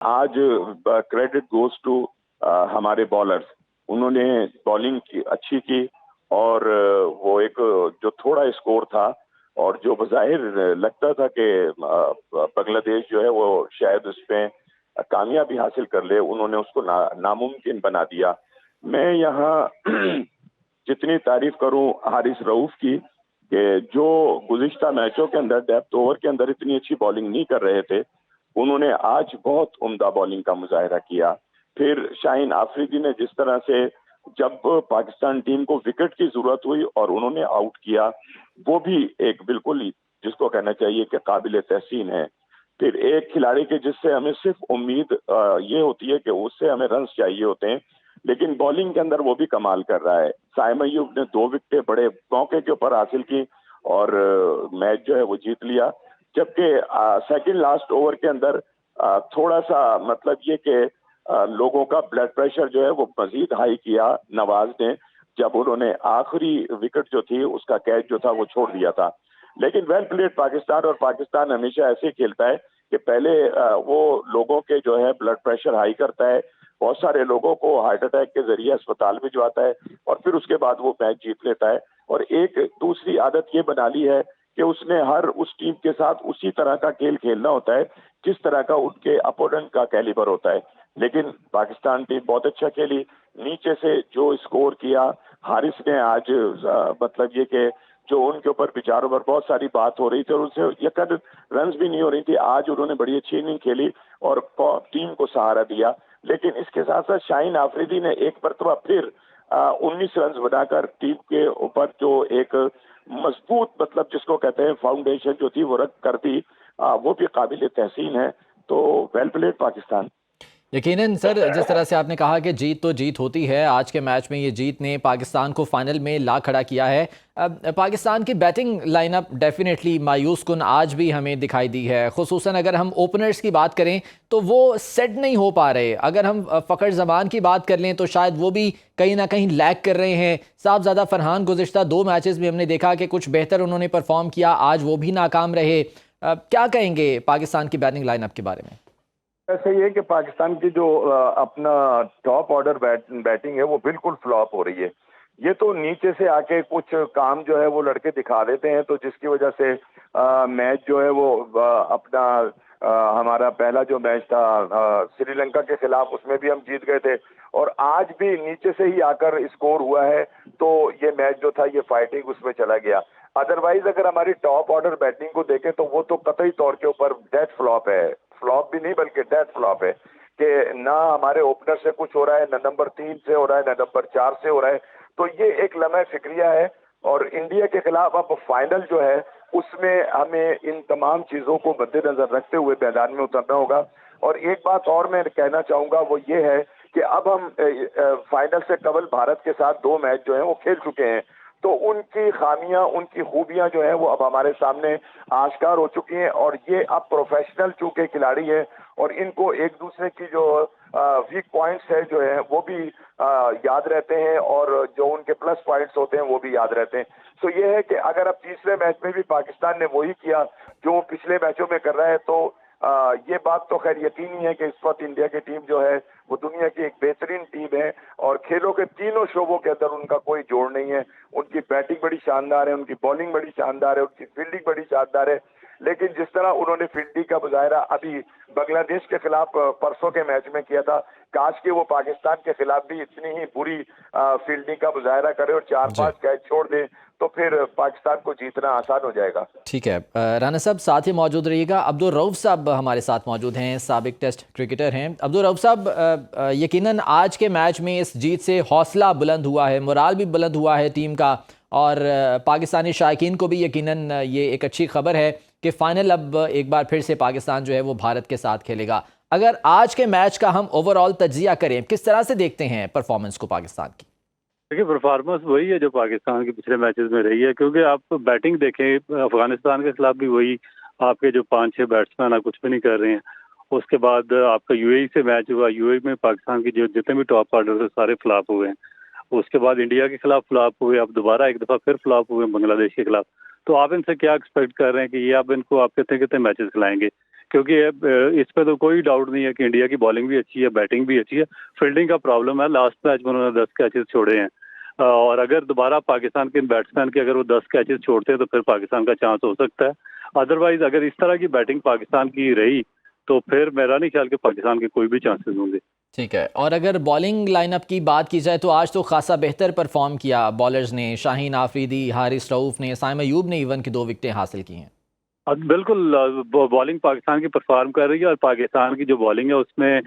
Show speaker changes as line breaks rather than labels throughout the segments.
आज credit goes to हमारे bowlers. उन्होंने बॉलिंग की अच्छी की और वो एक जो थोड़ा स्कोर था और जो बज़ाहिर लगता था कि बांग्लादेश जो है वो शायद उसमें कामयाबी हासिल कर ले, उन्होंने उसको नामुमकिन बना दिया। मैं यहाँ जितनी तारीफ करूं हारिस रऊफ की कि जो गुज़िश्ता मैचों के अंदर डेप्थ ओवर के अंदर इतनी अच्छी बॉलिंग नहीं कर रहे थे, उन्होंने आज बहुत उम्दा बॉलिंग का मुजाहिरा किया। फिर शाहीन आफरीदी ने जिस तरह से जब पाकिस्तान टीम को विकेट की जरूरत हुई और उन्होंने आउट किया, वो भी एक बिल्कुल ही जिसको कहना चाहिए कि काबिल तहसीन है। फिर एक खिलाड़ी के जिससे हमें सिर्फ उम्मीद ये होती है कि उससे हमें रन चाहिए होते हैं, लेकिन बॉलिंग के अंदर वो भी कमाल कर रहा है। साइम अय्यूब ने 2 विकेटें बड़े मौके के ऊपर हासिल की और मैच जो है वो जीत लिया। जबकि सेकंड लास्ट ओवर के अंदर थोड़ा सा मतलब ये कि लोगों का ब्लड प्रेशर जो है वो मजीद हाई किया नवाज ने, जब उन्होंने आखिरी विकेट जो थी उसका कैच जो था वो छोड़ दिया था। लेकिन वेल प्लेड पाकिस्तान, और पाकिस्तान हमेशा ऐसे खेलता है कि पहले वो लोगों के जो है ब्लड प्रेशर हाई करता है, बहुत सारे लोगों को हार्ट अटैक के जरिए अस्पताल भिजवाता है और फिर उसके बाद वो मैच जीत लेता है। और एक दूसरी आदत ये बना ली है कि उसने हर उस टीम के साथ उसी तरह का खेल खेलना होता है जिस तरह का उनके अपोनेंट का कैलिबर होता है। लेकिन पाकिस्तान टीम बहुत अच्छा खेली, नीचे से जो स्कोर किया हारिस ने आज, मतलब ये कि जो उनके ऊपर विचारों पर बहुत सारी बात हो रही थी और उनसे यकन रन भी नहीं हो रही थी, आज उन्होंने बड़ी अच्छी इनिंग खेली और टीम को सहारा दिया। लेकिन इसके साथ साथ शाहीन आफरीदी ने एक मरतबा फिर 19 रन बनाकर टीम के ऊपर जो एक मजबूत मतलब जिसको कहते हैं फाउंडेशन जो थी वो रख कर दी, वो भी काबिल तहसीन है। तो वेल प्लेड पाकिस्तान।
यकीनन सर, जिस तरह से आपने कहा कि जीत तो जीत होती है, आज के मैच में ये जीत ने पाकिस्तान को फाइनल में ला खड़ा किया है। अब पाकिस्तान की बैटिंग लाइनअप डेफिनेटली मायूस कुन आज भी हमें दिखाई दी है। खुसूसन अगर हम ओपनर्स की बात करें तो वो सेट नहीं हो पा रहे। अगर हम फ़खर जमान की बात कर लें तो शायद वो भी कहीं ना कहीं लैग कर रहे हैं। साहबजादा फरहान गुज़िश्ता 2 मैचेस में हमने देखा कि कुछ बेहतर उन्होंने परफॉर्म किया, आज वो भी नाकाम रहे। क्या कहेंगे पाकिस्तान की बैटिंग लाइनअप के बारे में?
ऐसे ये कि पाकिस्तान की जो अपना टॉप ऑर्डर बैटिंग है वो बिल्कुल फ्लॉप हो रही है। ये तो नीचे से आके कुछ काम जो है वो लड़के दिखा देते हैं, तो जिसकी वजह से मैच जो है वो अपना हमारा पहला जो मैच था श्रीलंका के खिलाफ उसमें भी हम जीत गए थे और आज भी नीचे से ही आकर स्कोर हुआ है, तो ये मैच जो था ये फाइटिंग उसमें चला गया। अदरवाइज अगर हमारी टॉप ऑर्डर बैटिंग को देखें तो वो तो कतई तौर के ऊपर डेथ फ्लॉप है। फ्लॉप भी नहीं बल्कि डेथ फ्लॉप है कि ना हमारे ओपनर से कुछ हो रहा है, ना नंबर 3 से हो रहा है, ना नंबर 4 से हो रहा है। तो ये एक लम्हा फिक्रिया है और इंडिया के खिलाफ अब फाइनल जो है उसमें हमें इन तमाम चीजों को मद्देनजर रखते हुए मैदान में उतरना होगा। और एक बात और मैं कहना चाहूंगा वो ये है कि अब हम फाइनल से कबल भारत के साथ 2 मैच जो है वो खेल चुके हैं, तो उनकी खामियां उनकी खूबियां जो है वो अब हमारे सामने आश्कार हो चुकी हैं और ये अब प्रोफेशनल चूंकि खिलाड़ी है और इनको एक दूसरे की जो वीक पॉइंट्स है जो है वो भी याद रहते हैं और जो उनके प्लस पॉइंट्स होते हैं वो भी याद रहते हैं। तो ये है कि अगर अब तीसरे मैच में भी पाकिस्तान ने वही किया जो वो पिछले मैचों में कर रहा है, तो ये बात तो खैर यकीनी है कि इस वक्त इंडिया की टीम जो है वो दुनिया की एक बेहतरीन टीम है और खेलों के तीनों शोबों के अंदर उनका कोई जोड़ नहीं है। उनकी बैटिंग बड़ी शानदार है, उनकी बॉलिंग बड़ी शानदार है, उनकी फील्डिंग बड़ी शानदार है। लेकिन जिस तरह उन्होंने फील्डिंग का मुजाहिरा अभी बांग्लादेश के खिलाफ परसों के मैच में किया था, काश कि वो पाकिस्तान के खिलाफ भी इतनी ही बुरी फील्डिंग का मुजाहिरा करे और 4-5 कैच छोड़ दे, तो फिर पाकिस्तान को जीतना आसान हो जाएगा।
ठीक है, राना साहब साथ ही मौजूद रहिएगा। अब्दुल रऊफ साहब हमारे साथ मौजूद हैं, साबिक टेस्ट क्रिकेटर हैं। अब्दुल रऊफ साहब, यकीनन आज के मैच में इस जीत से हौसला बुलंद हुआ है, मोराल भी बुलंद हुआ है टीम का, और पाकिस्तानी शायकीन को भी यकीनन ये एक अच्छी खबर है कि फ़ाइनल अब एक बार फिर से पाकिस्तान जो है वो भारत के साथ खेलेगा। अगर आज के मैच का हम ओवरऑल तज्जिया करें, किस तरह से देखते हैं परफॉर्मेंस को पाकिस्तान की?
देखिए, परफॉर्मेंस वही है जो पाकिस्तान के पिछले मैचेस में रही है, क्योंकि आप बैटिंग देखें अफगानिस्तान के खिलाफ भी वही आपके जो 5-6 बैट्समैन कुछ भी नहीं कर रहे हैं। उसके बाद आपका यूएई से मैच हुआ, यूएई में पाकिस्तान की जो जितने भी टॉप ऑर्डर थे सारे फ्लॉप हुए हैं। उसके बाद इंडिया के खिलाफ फ्लॉप हुए, अब दोबारा एक दफा फिर फ्लॉप हुए बांग्लादेश के खिलाफ। तो आप इनसे क्या एक्सपेक्ट कर रहे हैं कि ये आप इनको आप कितने कितने मैचेस खिलाएंगे? क्योंकि इस पे तो कोई डाउट नहीं है कि इंडिया की बॉलिंग भी अच्छी है, बैटिंग भी अच्छी है। फील्डिंग का प्रॉब्लम है, लास्ट मैच में उन्होंने 10 कैचेस छोड़े हैं, और अगर दोबारा पाकिस्तान के बैट्समैन के अगर वो 10 कैचेस छोड़ते हैं तो फिर पाकिस्तान का चांस हो सकता है। अदरवाइज अगर इस तरह की बैटिंग पाकिस्तान की रही तो फिर मेरा नहीं ख्याल कि पाकिस्तान के कोई भी चांसेस होंगे।
ठीक है, और अगर बॉलिंग लाइनअप की बात की जाए तो आज तो खासा बेहतर परफॉर्म किया बॉलर्स ने। शाहीन आफरीदी, हारिस रऊफ ने, साइम अयूब ने इवन की 2 विकेटें हासिल की हैं।
बिल्कुल, बॉलिंग पाकिस्तान की परफॉर्म कर रही है, और पाकिस्तान की जो बॉलिंग है उसमें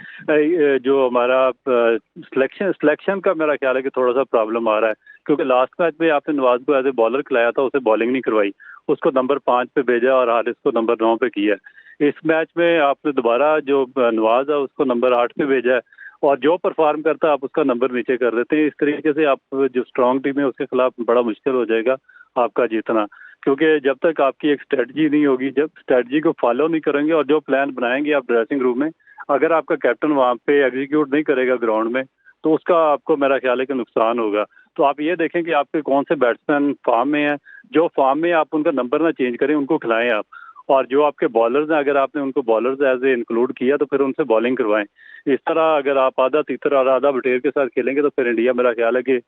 जो हमारा सिलेक्शन का मेरा ख्याल है कि थोड़ा सा प्रॉब्लम आ रहा है, क्योंकि लास्ट मैच में आपने नवाज को एज ए बॉलर खिलाया था, उसे बॉलिंग नहीं करवाई, उसको नंबर 5 पे भेजा और हारिस को नंबर 9 पे किया। इस मैच में आपने दोबारा जो नवाज है उसको नंबर 8 पे भेजा है, और जो परफॉर्म करता है आप उसका नंबर नीचे कर देते हैं। इस तरीके से आप जो स्ट्रांग टीम है उसके खिलाफ बड़ा मुश्किल हो जाएगा आपका जीतना, क्योंकि जब तक आपकी एक स्ट्रेटजी नहीं होगी, जब स्ट्रेटजी को फॉलो नहीं करेंगे और जो प्लान बनाएंगे आप ड्रेसिंग रूम में, अगर आपका कैप्टन वहां पे एग्जीक्यूट नहीं करेगा ग्राउंड में, तो उसका आपको मेरा ख्याल है कि नुकसान होगा। तो आप ये देखें कि आपके कौन से बैट्समैन फॉर्म में हैं, जो फॉर्म में आप उनका नंबर ना चेंज करें, उनको खिलाएं आप, और जो आपके बॉलर्स हैं अगर आपने उनको बॉलर्स एज ए इंक्लूड किया तो फिर उनसे बॉलिंग करवाएं। इस तरह अगर आप आधा तीतर और आधा बटेर के साथ खेलेंगे तो फिर इंडिया मेरा ख्याल है कि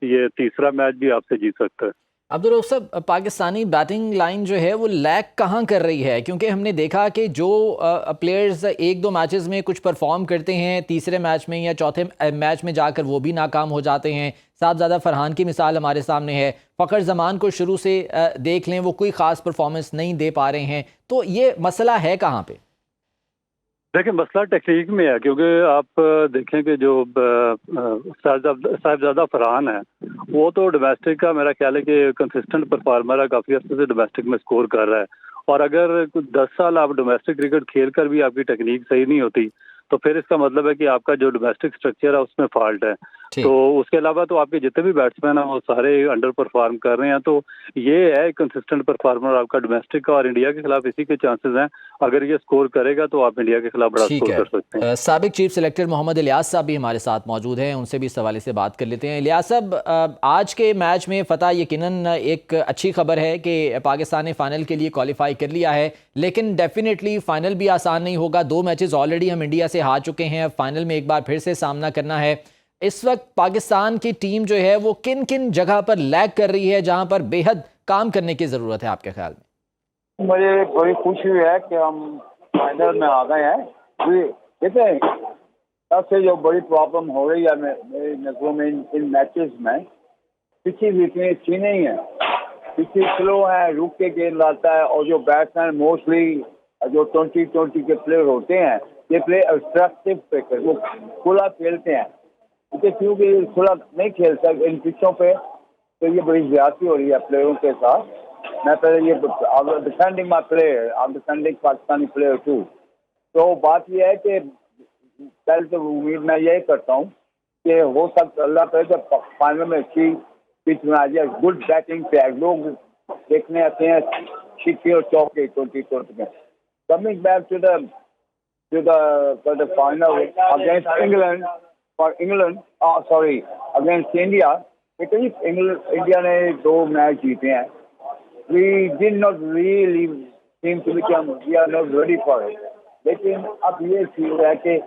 ये तीसरा मैच भी आपसे जीत सकता है।
अब्दुल रऊफ साहब, पाकिस्तानी बैटिंग लाइन जो है वो लैग कहाँ कर रही है? क्योंकि हमने देखा कि जो प्लेयर्स 1-2 मैचेस में कुछ परफॉर्म करते हैं, तीसरे मैच में या चौथे मैच में जाकर वो भी नाकाम हो जाते हैं। साहबजादा फरहान की मिसाल हमारे सामने है। फ़खर जमान को शुरू से देख लें, वो कोई ख़ास परफॉर्मेंस नहीं दे पा रहे हैं। तो ये मसला है कहाँ पे?
देखिए, मसला टेक्निक में है, क्योंकि आप देखें कि जो साहिबजादा फरहान है वो तो डोमेस्टिक का मेरा ख्याल है कि कंसिस्टेंट परफॉर्मर है, काफ़ी अर्से से डोमेस्टिक में स्कोर कर रहा है, और अगर 10 साल आप डोमेस्टिक क्रिकेट खेल कर भी आपकी टेक्निक सही नहीं होती तो फिर इसका मतलब है कि आपका जो डोमेस्टिक स्ट्रक्चर है उसमें फॉल्ट है। तो उसके अलावा तो आपके जितने भी बैट्समैन हैं वो सारे अंडर परफॉर्म कर रहे हैं। तो ये है कंसिस्टेंट परफॉर्मर आपका डोमेस्टिक का, और इंडिया के खिलाफ इसी के चांसेस हैं। अगर ये स्कोर करेगा तो आप इंडिया के खिलाफ बड़ा स्कोर कर सकते हैं।
साबिक चीफ सेलेक्टर मोहम्मद इलियास साहब भी हमारे साथ मौजूद हैं, उनसे भी इस हवाले से बात कर लेते हैं। इलियास साहब, आज के मैच में फतह यकीनन एक अच्छी खबर है कि पाकिस्तान ने फाइनल के लिए क्वालिफाई कर लिया है, लेकिन डेफिनेटली फाइनल भी आसान नहीं होगा। 2 मैचेस ऑलरेडी हम इंडिया से हार चुके हैं, फाइनल में एक बार फिर से सामना करना है। इस वक्त पाकिस्तान की टीम जो है वो किन किन जगह पर लैग कर रही है, जहां पर बेहद काम करने की जरूरत है आपके ख्याल में?
मुझे बड़ी खुशी है कि हम फाइनल में आ गए हैं। देखिए, सबसे जो बड़ी प्रॉब्लम हो रही है मेरी नजरों में इन मैचेस में, पिछली भी इतनी अच्छी नहीं है, पिछली स्लो है, रुक के गेंद लाता है, और जो बैट्समैन मोस्टली जो 20-20 के प्लेयर होते हैं ये प्ले एक्सट्रैक्टिव पे वो खुला खेलते हैं, क्योंकि खुला नहीं खेल सकते इन पिचों पे, तो ये बड़ी ज्यादती हो रही है प्लेयरों के साथ। मैं पहले ये defending my player, I am defending Pakistani player too. तो बात ये है कि कल तो उम्मीद मैं यही करता हूँ कि हो सकता अल्लाह करे तो फाइनल में अच्छी पिच बना जाए, गुड बैटिंग पे लोग देखने आते हैं, छिक्के और चौके 2020 में। Coming back to the final against England against India, India ने 2 मैच जीते हैं। We did not really seem to become, we are not ready for it. लेकिन अब ये चीज है कि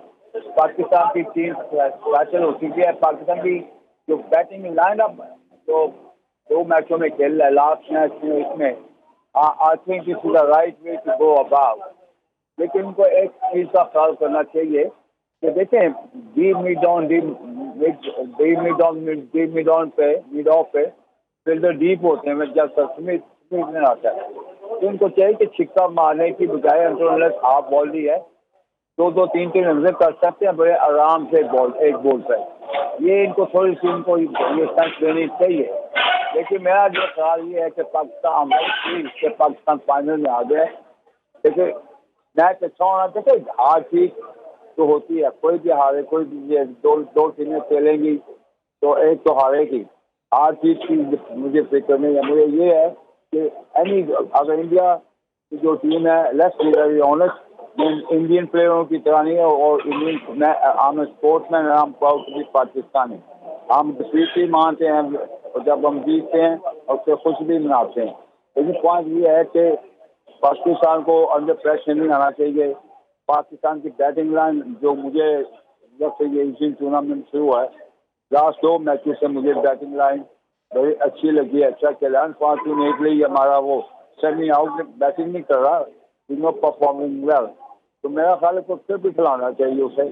पाकिस्तान की टीम स्पेशल हो चुकी है। पाकिस्तान की जो बैटिंग लाइनअप तो 2 मैचों में खेल रहा है, लास्ट मैच में इसमें I think this is the right way to go about. लेकिन उनको एक चीज का ख्याल करना चाहिए कि देखें, मिड ऑफ पे फील्डर डीप होते हैं, जब स्मिथ में आता है तो उनको चाहिए कि छिक्का मारने की बजाय हाफ बॉल दी है, 2-2, 3-3 रन कर सकते हैं बड़े आराम से एक बॉल पर। ये इनको थोड़ी सी इनको ये सेंस देनी चाहिए। लेकिन मेरा जो ख्याल ये है कि पाकिस्तान फाइनल में आ गया। देखिए, मैच अच्छा होना चाहिए, हार ठीक तो होती है, कोई भी हारे, कोई भी दो टीमें खेलेंगी तो एक तो हारेगी, हार जीत की मुझे फिक्र नहीं है। मुझे ये है कि अगर इंडिया की जो टीम है, let's be very honest, Indian प्लेयरों की तरह नहीं है, और इंडियन स्पोर्ट्समैन, हम प्राउड टू बी पाकिस्तानी, हम डिफीट भी मानते हैं और जब हम जीतते हैं और उससे खुश भी मनाते हैं। लेकिन पॉइंट ये है कि पाकिस्तान को अंडर प्रेशर नहीं आना चाहिए। पाकिस्तान की बैटिंग लाइन जो मुझे जब से ये एशियन टूर्नामेंट शुरू है लास्ट 2 मैचेस से मुझे बैटिंग लाइन बड़ी अच्छी लगी है। अच्छा कैलान फॉर्चुनेटली हमारा वो सेमी आउट बैटिंग नहीं कर रहा, तीनों परफॉर्मिंग वेल, तो मेरा ख्याल है तो फिर भी खिलाना चाहिए उसे।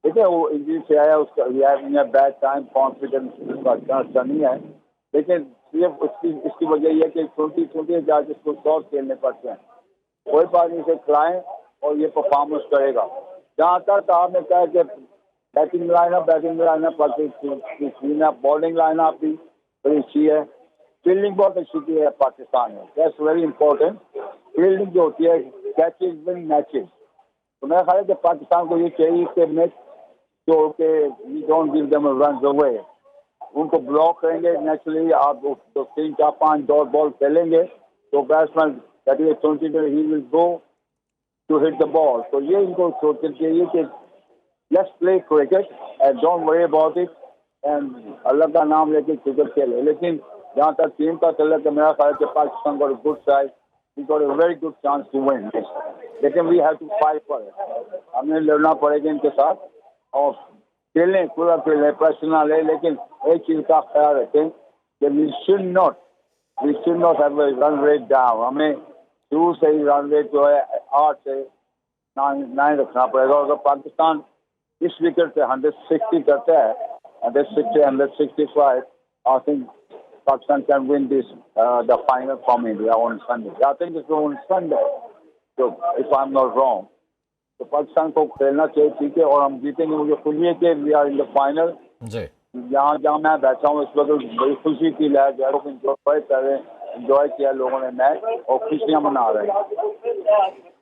ठीक है, वो इंजरी से आया, उसका बैड टाइम, कॉन्फिडेंस उसका अच्छा नहीं है, लेकिन सिर्फ इसकी वजह यह है कि छोटी जाके इसको शॉर्ट खेलने पड़ते हैं। कोई बात नहीं, इसे खिलाएं और ये परफॉर्मेंस करेगा। जहाँ तक आपने कहा कि बैटिंग लाइनअप बॉलिंग लाइनअप भी बड़ी अच्छी है, फील्डिंग बहुत अच्छी की है पाकिस्तान में, दैट्स वेरी इंपॉर्टेंट। फील्डिंग जो होती है कैचेज विन मैचेस, तो मेरा ख्याल है कि पाकिस्तान को ये चाहिए कि मैच जो के we don't give them runs away, उनको ब्लॉक करेंगे। नेचुरली आप 3, 4, 5 डॉट बॉल खेलेंगे तो बैट्समैन दैट इज 20 ही will go to hit the ball. तो ये इनको सोचना चाहिए कि let's play cricket and don't worry about it and अल्लाह का नाम लेके क्रिकेट खेले। लेकिन जहाँ तक टीम का चल रहा है, मेरा ख्याल है कि पाकिस्तान को good side, we got a very good chance to win, लेकिन we have to fight for it. हमें लड़ना पड़ेगा इनके साथ और खेलें, पूरा खेलें, प्रेशर ना ले, लेकिन एक चीज का ख्याल रखें कि we should not have run rate down. हमें शुरू से ही रन रेट जो है 8 से 9 रखना पड़ेगा। अगर पाकिस्तान इस विकेट से 160 करता है, 160, 165, I think Pakistan can win the final from India on Sunday. I think it's on Sunday, so if I'm not wrong. तो पाकिस्तान को खेलना चाहिए, ठीक है, और हम जीतेंगे। मुझे खुशी है कि we are in the final. जहाँ मैं बैठा हूँ इस वक्त बड़ी खुशी की लहर एंजॉय कर रहे हैं, एंजॉय किया लोगों ने मैच और खुशियाँ मना रहे हैं।